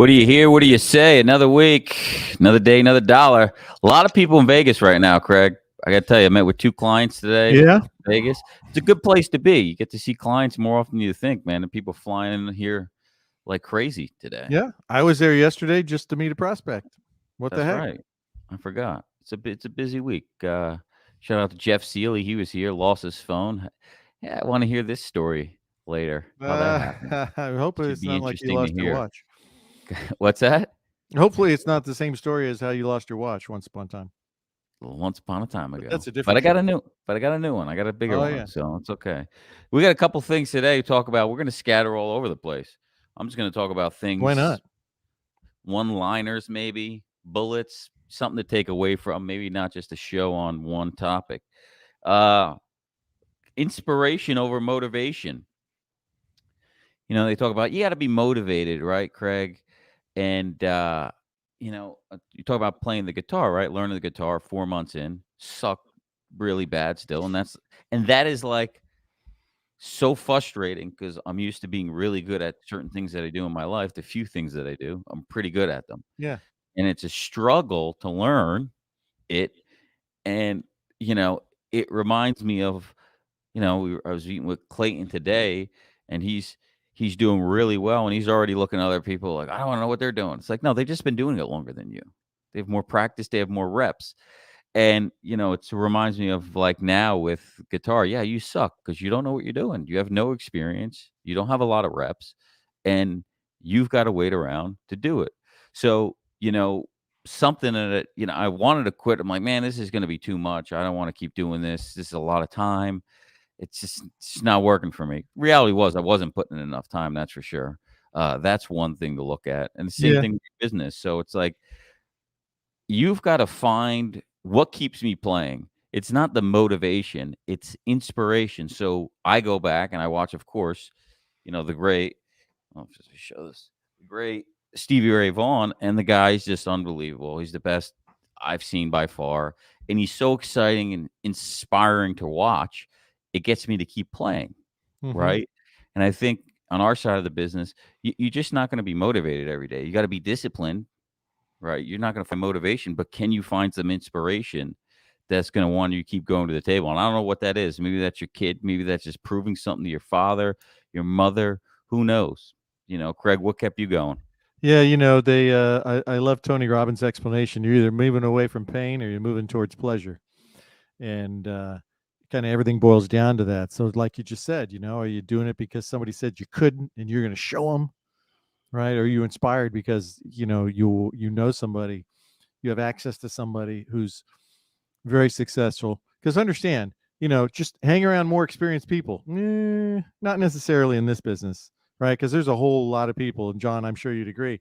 What do you hear? What do you say? Another week, another day, another dollar. A lot of people in Vegas right now, Craig. I got to tell you, I met with 2 clients today Yeah. in Vegas. It's a good place to be. You get to see clients more often than you think, man. And people flying in here like crazy today. Yeah. I was there yesterday just to meet a prospect. What the That's heck? right. I forgot. It's a busy week. Shout out to Jeff Seeley. He was here, lost his phone. Yeah, I want to hear this story later. How that happened. I hope Should it's be not like you interesting to lost your hear. watch. What's that? Hopefully, it's not the same story as how you lost your watch once upon a time. Once upon a time But ago. that's a different But story. I got a new one. I got a bigger Oh, one, yeah. so it's okay. We got a couple things today to talk about. We're going to scatter all over the place. I'm just going to talk about Why not? things, one-liners maybe, bullets, something to take away from, maybe not just a show on one topic. Uh Inspiration over motivation. They talk about you got to be motivated, right, Craig? And you talk about playing the guitar, right? Learning the guitar 4 months in, suck really bad still, and that is like so frustrating because I'm used to being really good at certain things that I do in my life. The few things that I do, I'm pretty good at them, Yeah. and it's a struggle to learn it. And you know, it reminds me of I was eating with Clayton today, and he's doing really well, and he's already looking at other people like, I don't know what they're doing. It's like, no, they've just been doing it longer than you. They have more practice, they have more reps. And it reminds me of like now with guitar. Yeah, you suck because you don't know what you're doing. You have no experience. You don't have a lot of reps, and you've got to wait around to do it. So something that I wanted to quit. I'm like, man, this is going to be too much. I don't want to keep doing this. This is a lot of time. It's not working for me. Reality was I wasn't putting in enough time. That's for sure. That's one thing to look at, and the same Yeah. thing with business. So it's like you've got to find what keeps me playing. It's not the motivation, it's inspiration. So I go back and I watch, of course, the great, I'll just show this, the great Stevie Ray Vaughan, and the guy's just unbelievable. He's the best I've seen by far. And he's so exciting and inspiring to watch. It gets me to keep playing, Hmm. right? And I think on our side of the business, you're just not going to be motivated every day. You got to be disciplined. Right, you're not gonna find motivation, but can you find some inspiration that's gonna want you to keep going to the table? And I don't know what that is. Maybe that's your kid, maybe that's just proving something to your father, your mother, who knows? Craig, what kept you going? Yeah. I love Tony Robbins' explanation. You're either moving away from pain or you're moving towards pleasure. And kind of everything boils down to that. So, like you just said, are you doing it because somebody said you couldn't and you're going to show them? Right? Or are you inspired because you know somebody, you have access to somebody who's very successful? Because understand, just hang around more experienced people. Not necessarily in this business, right? Because there's a whole lot of people, and John, I'm sure you'd agree,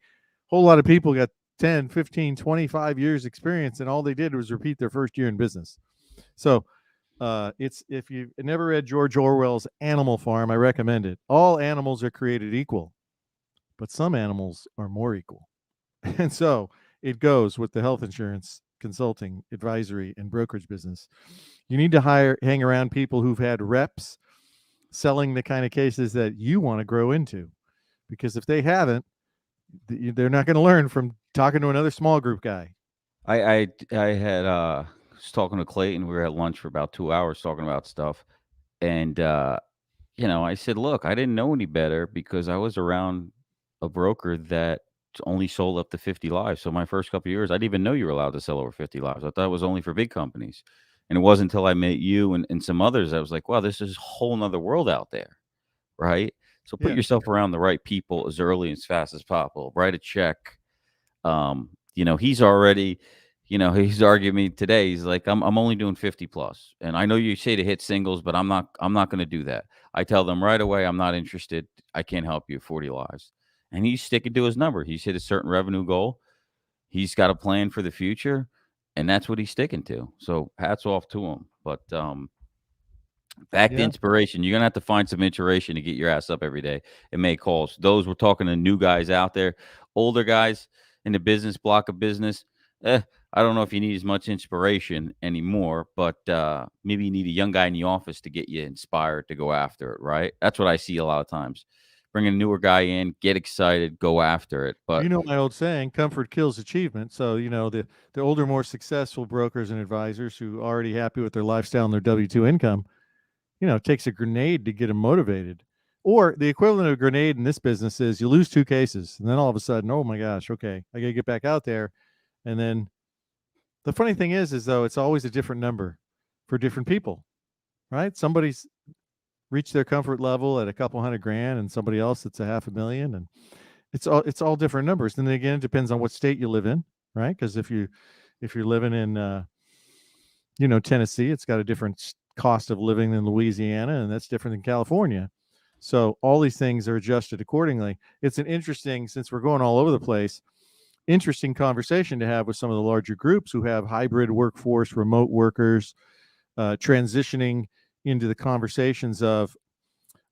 whole lot of people got 10, 15, 25 years experience, and all they did was repeat their first year in business. So it's, if you've never read George Orwell's Animal Farm, I recommend it. All animals are created equal, but some animals are more equal. And so it goes with the health insurance, consulting, advisory, and brokerage business. You need to hang around people who've had reps selling the kind of cases that you want to grow into. Because if they haven't, they're not going to learn from talking to another small group guy. I had was talking to Clayton. We were at lunch for about 2 hours talking about stuff. And I said, look, I didn't know any better because I was around a broker that only sold up to 50 lives. So my first couple of years, I didn't even know you were allowed to sell over 50 lives. I thought it was only for big companies. And it wasn't until I met you and some others, I was like, wow, this is a whole nother world out there. Right. So put Yeah. yourself around the right people as early and as fast as possible. Write a check. He's already, he's arguing me today. He's like, I'm only doing 50 plus. And I know you say to hit singles, but I'm not going to do that. I tell them right away, I'm not interested. I can't help you 40 lives. And he's sticking to his number. He's hit a certain revenue goal. He's got a plan for the future, and that's what he's sticking to. So hats off to him. But back to Yeah. inspiration. You're gonna have to find some inspiration to get your ass up every day and make calls. Those, we're talking to new guys out there, older guys in the business block of business. I don't know if you need as much inspiration anymore, but maybe you need a young guy in the office to get you inspired to go after it. Right? That's what I see a lot of times. bring a newer guy in, get excited, go after it. You But know my old saying, comfort kills achievement. So, the older, more successful brokers and advisors who are already happy with their lifestyle and their W-2 income, it takes a grenade to get them motivated. Or the equivalent of a grenade in this business is you lose two cases, and then all of a sudden, oh my gosh, okay, I got to get back out there. And then the funny thing is though, it's always a different number for different people, right? Somebody's reached their comfort level at a couple hundred grand, and somebody else it's a half a million, and it's all different numbers. And then again, it depends on what state you live in, right? Because if you're living in Tennessee, it's got a different cost of living than Louisiana, and that's different than California. So all these things are adjusted accordingly. It's an interesting, since we're going all over the place, interesting conversation to have with some of the larger groups who have hybrid workforce, remote workers, transitioning into the conversations of.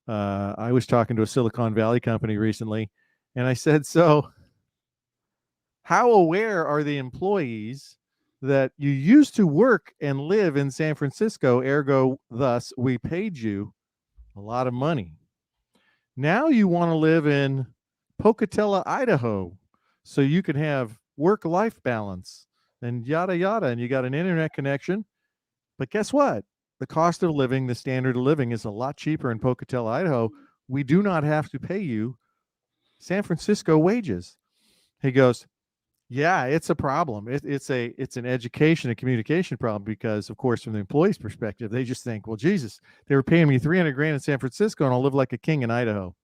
I was talking to a Silicon Valley company recently, and I said, "So, how aware are the employees that you used to work and live in San Francisco? Ergo, thus, we paid you a lot of money. Now you want to live in Pocatello, Idaho, so you can have work-life balance and yada yada, and you got an internet connection. But guess what? The cost of living, the standard of living is a lot cheaper in Pocatello, Idaho. We do not have to pay you San Francisco wages." He goes, "Yeah, it's a problem. It's an education and communication problem because, of course, from the employee's perspective, they just think, well, Jesus, they were paying me 300 grand in San Francisco, and I'll live like a king in Idaho."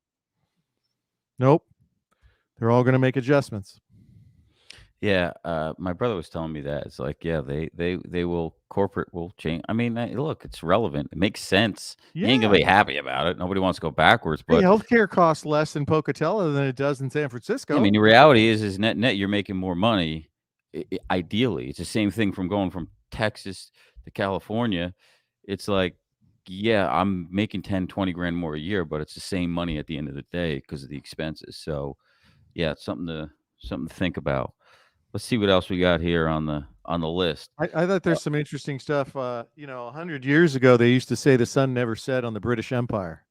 Nope, they're all going to make adjustments. yeah, my brother was telling me that. It's like, yeah, they will corporate will change. I mean, look, it's relevant. It makes sense. You ain't gonna Yeah, be happy about it. Nobody wants to go backwards, hey, but healthcare costs less in Pocatello than it does in San yeah, I mean, Francisco. the reality is net net you're making more money. Ideally, it's the same thing from going from Texas to California. It's like, yeah, I'm making 10, 20 grand more a year, but it's the same money at the end of the day because of the expenses. So yeah, it's something to think about. Let's see what else we got here on the list. I thought there's some interesting stuff. 100 years ago, they used to say the sun never set on the British Empire.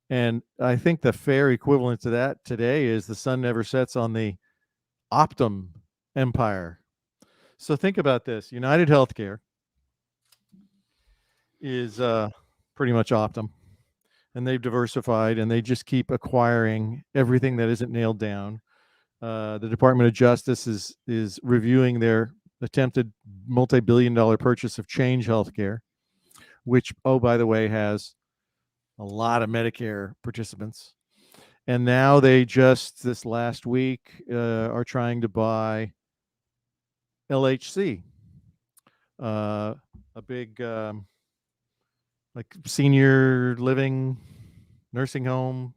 And I think the fair equivalent to that today is the sun never sets on the Optum Empire. So think about this. United Healthcare is pretty much Optum, and they've diversified and they just keep acquiring everything that isn't nailed down. The Department of Justice is reviewing their attempted multi-billion-dollar purchase of Change Healthcare, which, oh, by the way, has a lot of Medicare participants. And now they just this last week are trying to buy LHC, a big like senior living nursing home,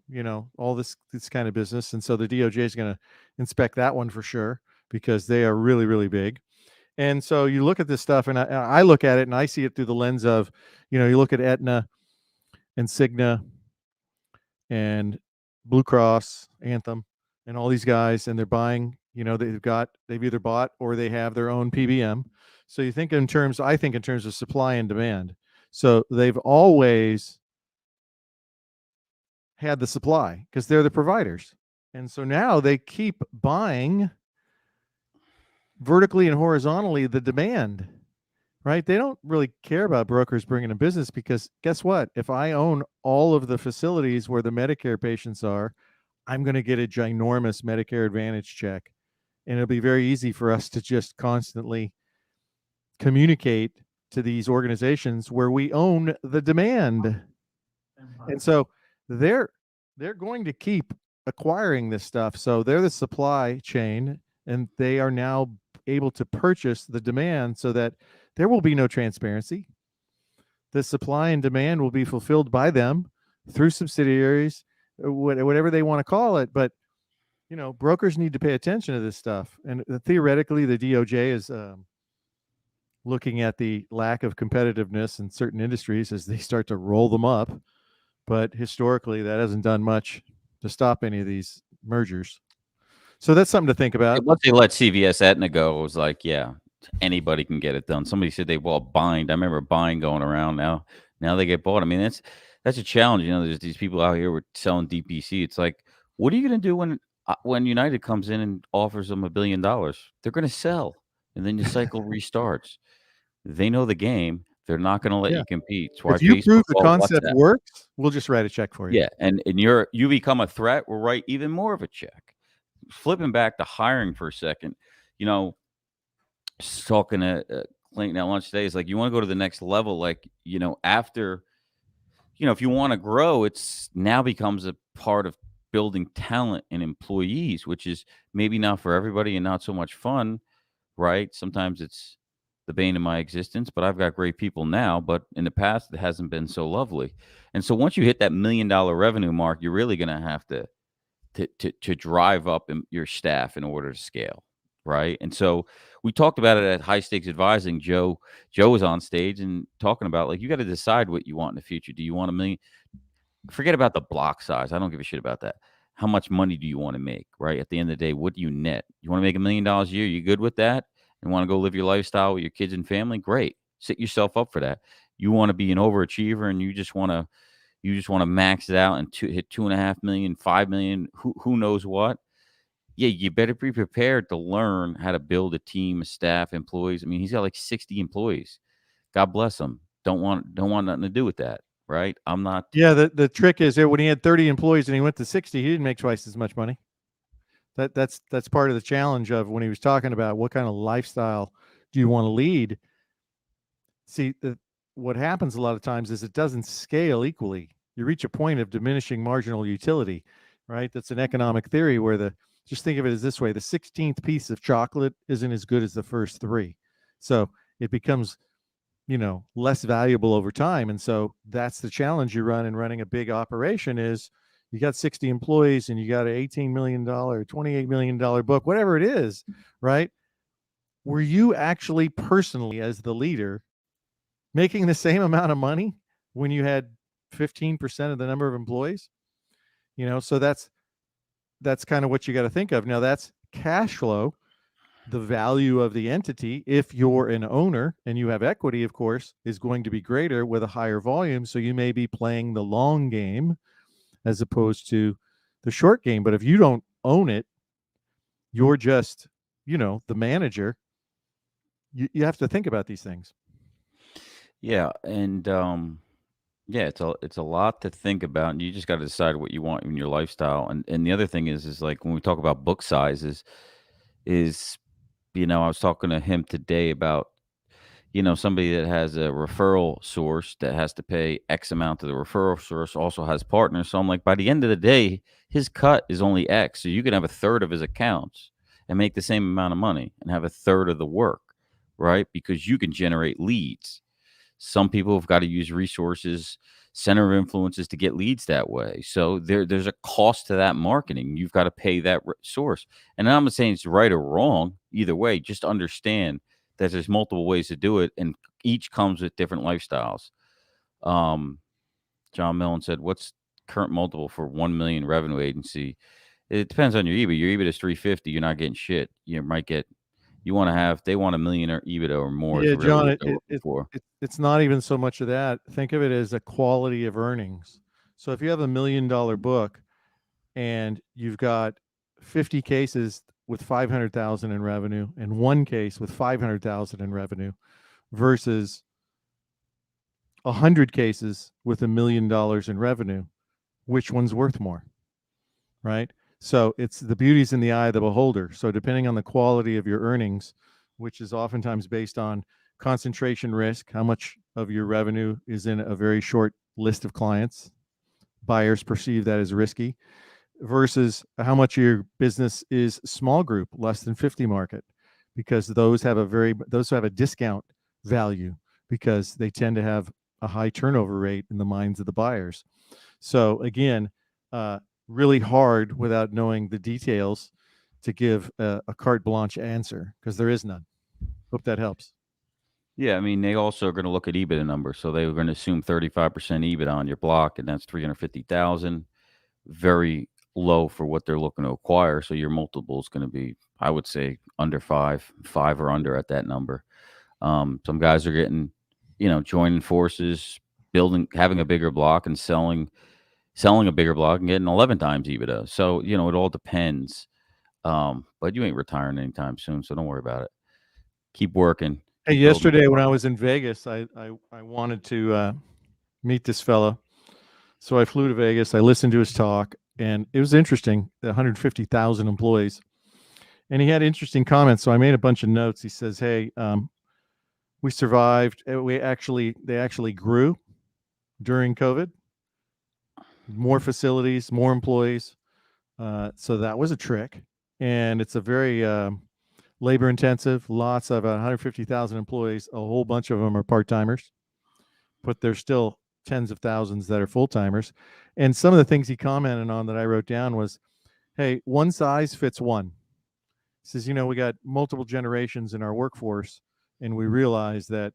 all this kind of business. And so the DOJ is going to inspect that one for sure because they are really, really big. And so you look at this stuff, and I look at it and I see it through the lens of, you look at Aetna and Cigna and Blue Cross, Anthem, and all these guys, and they're buying, they've either bought or they have their own PBM. So I think in terms of supply and demand. So they've always had the supply because they're the providers. And so now they keep buying vertically and horizontally the demand, right? They don't really care about brokers bringing in business because guess what? If I own all of the facilities where the Medicare patients are, I'm going to get a ginormous Medicare Advantage check. And it'll be very easy for us to just constantly communicate to these organizations where we own the demand. And so they're going to keep acquiring this stuff. So they're the supply chain, and they are now able to purchase the demand so that there will be no transparency. The supply and demand will be fulfilled by them through subsidiaries, whatever they want to call it. But brokers need to pay attention to this stuff. And theoretically, the DOJ is looking at the lack of competitiveness in certain industries as they start to roll them up. But historically, that hasn't done much to stop any of these mergers. So that's something to think about. Once they let CVS Aetna go, it was like, yeah, anybody can get it done. Somebody said they bought Bind. I remember Bind going around. Now they get bought. I mean, that's a challenge. There's these people out here with selling DPC. It's like, what are you gonna do when United comes in and offers them $1 billion? They're gonna sell, and then the cycle restarts. They know the game. They're not gonna let Yeah. you compete. It's why If you Facebook prove the bought concept WhatsApp. works, we'll just write a check for you. Yeah, and you become a threat, we'll write even more of a check. Flipping back to hiring for a second, you know, just talking to Clayton at lunch today is like, you want to go to the next level, like, after, if you want to grow, it's now becomes a part of building talent and employees, which is maybe not for everybody and not so much fun, right? Sometimes it's the bane of my existence, but I've got great people now, but in the past it hasn't been so lovely. And so once you hit that $1 million revenue mark, you're really going to have to drive up your staff in order to scale, right? And so we talked about it at High Stakes Advising. Joe was on stage and talking about, like, you got to decide what you want in the future. Do you want a million? Forget about the block size. I don't give a shit about that. How much money do you want to make, right? At the end of the day, what do you net? You want to make $1 million a year? You good with that? And want to go live your lifestyle with your kids and family? Great. Set yourself up for that. You want to be an overachiever and you just want to max it out and hit 2.5 million, 5 million, who knows what? Yeah, you better be prepared to learn how to build a team, a staff, employees. I mean, he's got like 60 employees. God bless him. Don't want nothing to do with that, right? I'm not. Yeah, the trick is there when he had 30 employees and he went to 60, he didn't make twice as much money. That's part of the challenge of when he was talking about what kind of lifestyle do you want to lead. See, what happens a lot of times is it doesn't scale equally. You reach a point of diminishing marginal utility, right? That's an economic theory where just think of it as this way: the 16th piece of chocolate isn't as good as the first three, so it becomes less valuable over time. And so that's the challenge you run in running a big operation is you got 60 employees and you got an $18 million, $28 million book, whatever it is, right? Were you actually personally as the leader making the same amount of money when you had 15% of the number of employees? So that's kind of what you got to think of. Now that's cash flow, the value of the entity, if you're an owner and you have equity, of course, is going to be greater with a higher volume. So you may be playing the long game as opposed to the short game. But if you don't own it, you're just, the manager. You have to think about these things. Yeah, and yeah, it's a lot to think about, and you just got to decide what you want in your lifestyle. And the other thing is like when we talk about book sizes, is I was talking to him today about somebody that has a referral source that has to pay X amount to the referral source, also has partners. So I'm like, by the end of the day, his cut is only X. So you can have a third of his accounts and make the same amount of money and have a third of the work, right? Because you can generate leads. Some people have got to use resources, center of influences to get leads that way. So there's a cost to that marketing. You've got to pay that source. And I'm not saying it's right or wrong either way. Just understand that there's multiple ways to do it, and each comes with different lifestyles. Um, John Millen said, "What's current multiple for 1 million revenue agency?" It depends on your EBIT. Your EBIT is 350. You're not getting shit. You might get. You want to have. They want a million or EBIT or more is Yeah, really John, what they're looking for. it's not even so much of that. Think of it as a quality of earnings. So if you have $1 million book and you've got 50 cases with 500,000 in revenue and one case with 500,000 in revenue versus 100 cases with $1 million in revenue, which one's worth more, right? So it's the beauty's in the eye of the beholder. So depending on the quality of your earnings, which is oftentimes based on concentration risk, how much of your revenue is in a very short list of clients, buyers perceive that as risky, versus how much of your business is small group, less than 50 market, because those have a discount value because they tend to have a high turnover rate in the minds of the buyers. So again, really hard without knowing the details to give a carte blanche answer because there is none. Hope that helps. Yeah, I mean, they also are going to look at EBITDA numbers. So they were going to assume 35% EBIT on your block, and that's 350,000. Very low for what they're looking to acquire. So your multiple is going to be, I would say, under five or under at that number. Some guys are getting, joining forces, having a bigger block and selling a bigger block and getting 11 times EBITDA. So, it all depends. But you ain't retiring anytime soon, so don't worry about it. Keep working, Hey, keep building. yesterday when I was in Vegas, I wanted to meet this fellow. So I flew to Vegas. I listened to his talk, and it was interesting. 150,000 employees, and he had interesting comments. So I made a bunch of notes. He says, "Hey, we survived. They actually grew during COVID. More facilities, more employees. So that was a trick, and it's a very labor intensive. Lots of 150,000 employees. A whole bunch of them are part timers, but there's still tens of thousands that are full timers. And some of the things he commented on that I wrote down was, hey, one size fits one. He says, we got multiple generations in our workforce, and we realized that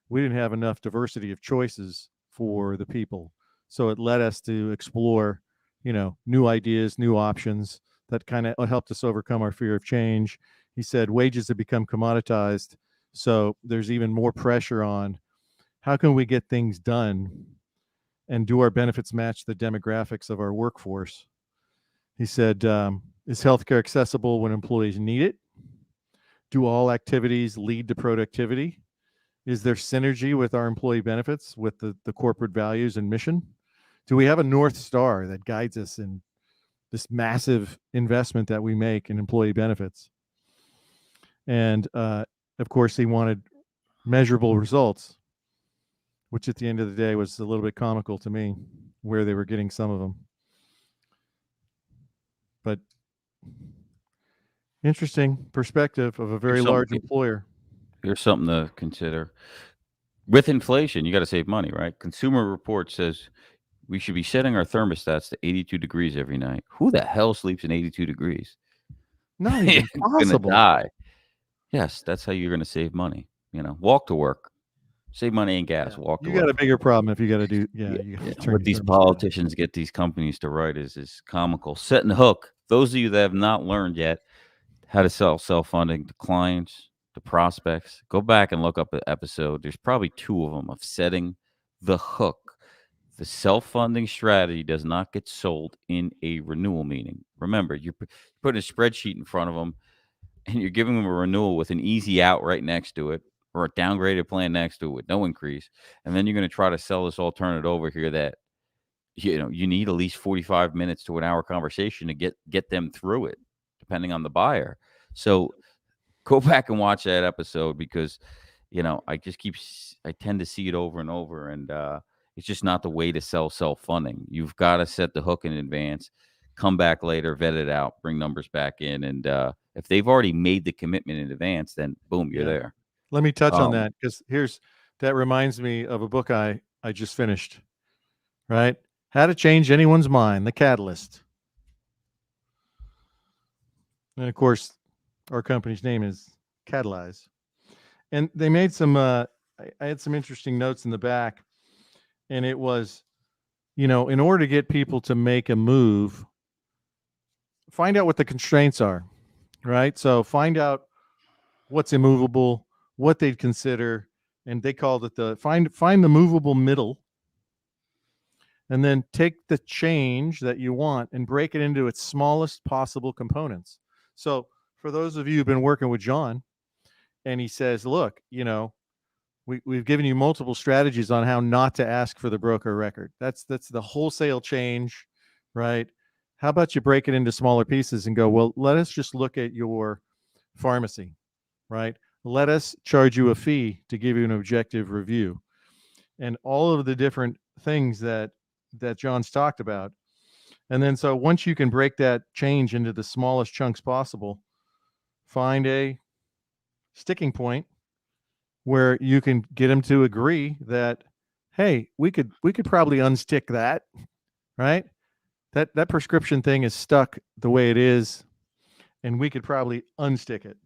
we didn't have enough diversity of choices for the people. So it led us to explore, new ideas, new options that kind of helped us overcome our fear of change. He said wages have become commoditized. So there's even more pressure on how can we get things done and do our benefits match the demographics of our workforce? He said, is healthcare accessible when employees need it? Do all activities lead to productivity? Is there synergy with our employee benefits, with the corporate values and mission? Do we have a North Star that guides us in this massive investment that we make in employee benefits? And of course, he wanted measurable results, which at the end of the day was a little bit comical to me where they were getting some of them. But interesting perspective of a very Here's large something employer. here's something to consider. With inflation, you gotta save money, right? Consumer Report says we should be setting our thermostats to 82 degrees every night. Who the hell sleeps in 82 degrees? Not You're even gonna possible. die. Yes, that's how you're gonna save money. Walk to work. Save money and gas, Yeah, walk to you got a work. bigger problem if you got to do. Yeah, Yeah, you got yeah. to turn What your these thermostat on. politicians get these companies to write is comical. Setting the hook. Those of you that have not learned yet how to sell self-funding to clients, to prospects, go back and look up an episode. There's probably two of them of setting the hook. The self-funding strategy does not get sold in a renewal meeting. Remember, you're putting a spreadsheet in front of them and you're giving them a renewal with an easy out right next to it or a downgraded plan next to it with no increase. And then you're going to try to sell this alternative over here that you need at least 45 minutes to an hour conversation to get them through it, depending on the buyer. So go back and watch that episode because I tend to see it over and over, and it's just not the way to sell self-funding. You've got to set the hook in advance, come back later, vet it out, bring numbers back in, and if they've already made the commitment in advance, then boom, you're Yeah, there. let me touch on Um, that because that reminds me of a book I just finished. Right, How to Change Anyone's Mind: The Catalyst, and of course, our company's name is Catalyze. And they made some. I had some interesting notes in the back, and it was, in order to get people to make a move, find out what the constraints are. Right, so find out what's immovable, what they'd consider, and they called it the find the movable middle, and then take the change that you want and break it into its smallest possible components. So for those of you who've been working with John, and he says, look, we've given you multiple strategies on how not to ask for the broker record. That's the wholesale change, right? How about you break it into smaller pieces and go, well, let us just look at your pharmacy, right? Let us charge you a fee to give you an objective review. And all of the different things that John's talked about. And then so once you can break that change into the smallest chunks possible, find a sticking point where you can get them to agree that, hey, we could probably unstick that, right? That prescription thing is stuck the way it is, and we could probably unstick it.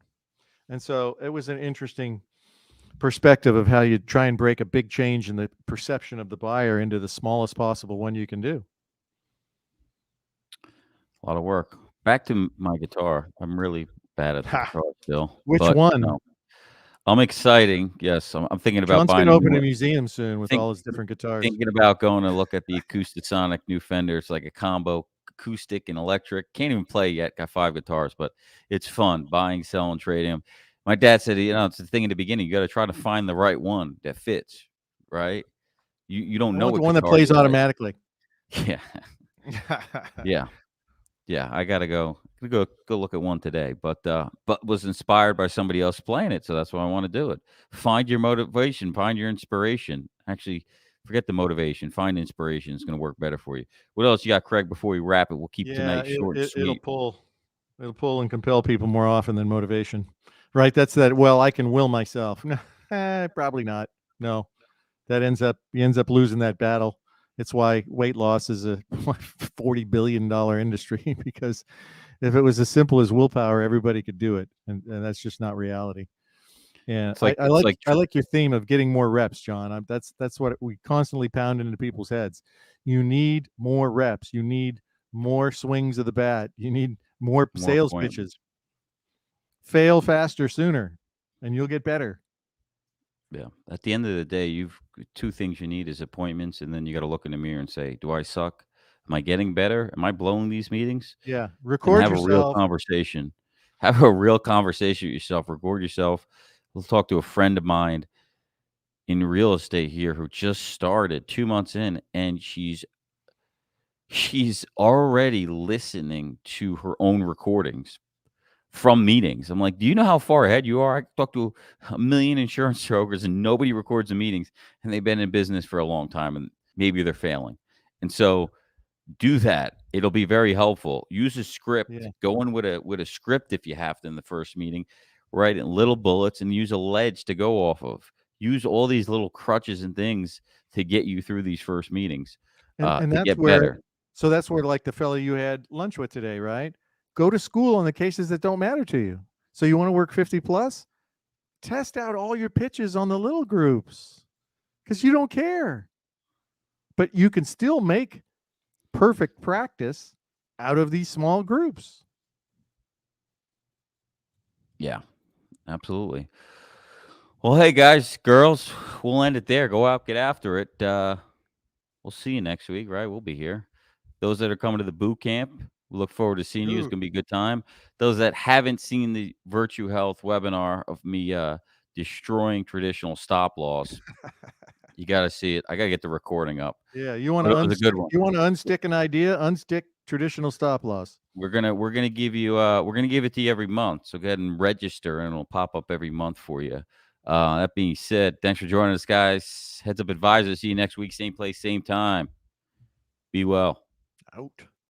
And so it was an interesting perspective of how you try and break a big change in the perception of the buyer into the smallest possible one you can do. a lot of work. Back to my guitar. I'm really bad at the Ha! guitar still, Which but one? I'm exciting. Yes, I'm thinking about John's buying gonna a open new a museum soon with think all his different guitars. thinking about going to look at the Acoustasonic new Fender. It's like a combo acoustic and electric. Can't even play yet. Got 5 guitars, but it's fun buying, selling, trading 'em. My dad said, it's the thing in the beginning. You gotta try to find the right one that fits, right? You don't I know want the what one that guitar plays you like. automatically. Yeah. Yeah. Yeah, I gotta go look at one today, but was inspired by somebody else playing it, so that's why I wanna do it. Find your motivation, find your inspiration. Actually, forget the motivation, find inspiration, it's gonna work better for you. What else you got, Craig, before we wrap it? We'll keep Yeah, tonight short and it'll sweet. pull. It'll pull and compel people more often than motivation. Right? That's that, "Well, I can will myself." Probably not. No. That ends up he ends up losing that battle. It's why weight loss is a $40 billion industry because if it was as simple as willpower, everybody could do it, and that's just not reality. Yeah, It's like I it's like like I tr like your theme of getting more reps, John. That's what we constantly pound into people's heads. You need more reps. You need more swings of the bat. You need more more sales appointments. pitches. Fail faster sooner, and you'll get better. Yeah. At the end of the day, you've 2 things you need is appointments, and then you gotta look in the mirror and say, "Do I suck? Am I getting better? Am I blowing these meetings?" Yeah, And record have a real yourself. conversation. Have a real conversation with yourself, record yourself. We'll talk to a friend of mine in real estate here who just started 2 months in, and she's already listening to her own recordings from meetings. I'm like, "Do you know how far ahead you are?" I talked to a million insurance brokers, and nobody records the meetings, and they've been in business for a long time, and maybe they're failing. And so do that. It'll be very helpful. Use a script. Yeah, Go in with a script if you have to in the first meeting. Write in little bullets and use a ledge to go off of. Use all these little crutches and things to get you through these first meetings, and to that's get where better. so that's where, like, the fellow you had lunch with today, right? Go to school on the cases that don't matter to you. So you wanna work 50 plus? Test out all your pitches on the little groups because you don't care. But you can still make perfect practice out of these small groups. Yeah, absolutely. Well, hey guys, girls, we'll end it there. Go out, get after it. We'll see you next week, right? We'll be here. Those that are coming to the boot camp, we look forward to seeing you. It's Ooh. gonna be a good time. Those that haven't seen the Virtue Health webinar of me destroying traditional stop loss, you gotta see it. I gotta get the recording up. Yeah, you But wanna it was a good unstick one. you wanna unstick an idea, unstick traditional stop loss. We're gonna give you we're gonna give it to you every month. So go ahead and register and it'll pop up every month for you. That being said, thanks for joining us, guys. Heads up advisors. See you next week, same place, same time. Be well. Out.